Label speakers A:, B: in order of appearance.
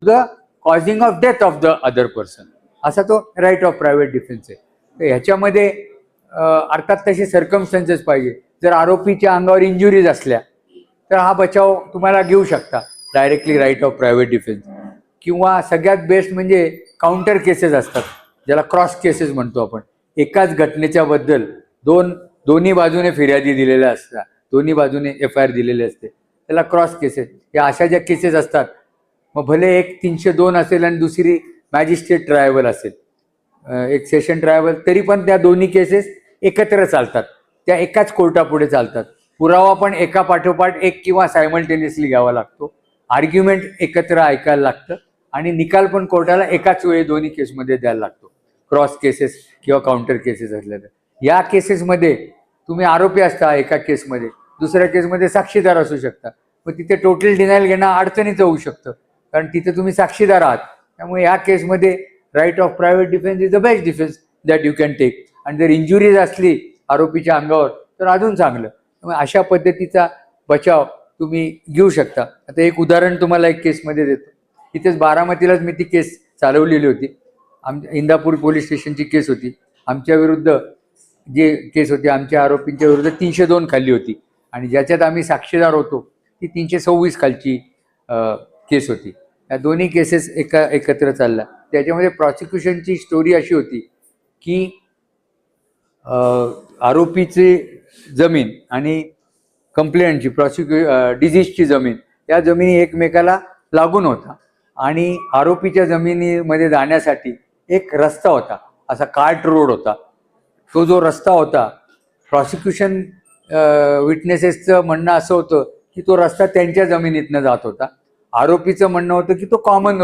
A: The causing of death of the other person, असा तो right of private defence आहे. तर ह्याच्यामध्ये अर्थात तसे सर्कमस्टन्सेस पाहिजे. जर आरोपीच्या अंगावर इंजुरीज असल्या तर हा बचाव तुम्हाला घेऊ शकता directly right of private defence. किंवा सगळ्यात बेस्ट म्हणजे काउंटर केसेस असतात, ज्याला क्रॉस केसेस म्हणतो आपण. एकाच घटनेच्या बद्दल दोन्ही बाजूने फिर्यादी दिलेल्या असतात, दोन्ही बाजूने FIR दिलेले असते, त्याला क्रॉस केसेस. या अशा ज्या केसेस असतात, मग भले एक 302 असेल आणि दुसरी मॅजिस्ट्रेट ट्रायबल असेल, एक सेशन ट्रायबल, तरी पण त्या दोन्ही केसेस एकत्र चालतात, त्या एकाच कोर्टापुढे चालतात. पुरावा पण एका पाठोपाठ एक किंवा सायमल्टेनियसली घ्यावा लागतो, आर्ग्युमेंट एकत्र ऐकायला लागतं आणि निकाल पण कोर्टाला एकाच वेळी दोन्ही केसमध्ये द्यायला लागतो, क्रॉस केसेस किंवा काउंटर केसेस असल्या तर. या केसेसमध्ये तुम्ही आरोपी असता एका केसमध्ये, दुसऱ्या केसमध्ये साक्षीदार असू शकता, मग तिथे टोटल डिनायल घेणं अडचणीचं होऊ शकतं, कारण तिथे तुम्ही साक्षीदार आहात. त्यामुळे या केसमध्ये right of private defence is the best defence that you can take. आणि जर इंजुरीज असली आरोपीच्या अंगावर तर अजून चांगलं. त्यामुळे अशा पद्धतीचा बचाव तुम्ही घेऊ शकता. आता एक उदाहरण तुम्हाला एक केसमध्ये देतो. इथेच बारामतीलाच मी ती केस चालवलेली होती. इंदापूर पोलीस स्टेशनची केस होती. आमच्या विरुद्ध जे केस होती, आमच्या आरोपींच्या विरुद्ध 302 खाली होती आणि ज्याच्यात आम्ही साक्षीदार होतो ती 326 खालची केस होती. या दोन्ही केसेस एकत्र चालल्या. त्याच्यामध्ये प्रॉसिक्युशनची स्टोरी अशी होती की आरोपीची जमीन आणि कंप्लेंटची डिझीजची जमीन, या जमिनी एकमेकाला लागून होता आणि आरोपीच्या जमिनीमध्ये जाण्यासाठी एक रस्ता होता, असा कार्ट रोड होता. तो जो रस्ता होता, प्रॉसिक्युशन विटनेसेसचं म्हणणं असं होतं की तो रस्ता त्यांच्या जमिनीतनं जात होता. आरोपीचं म्हणणं होतं की तो कॉमन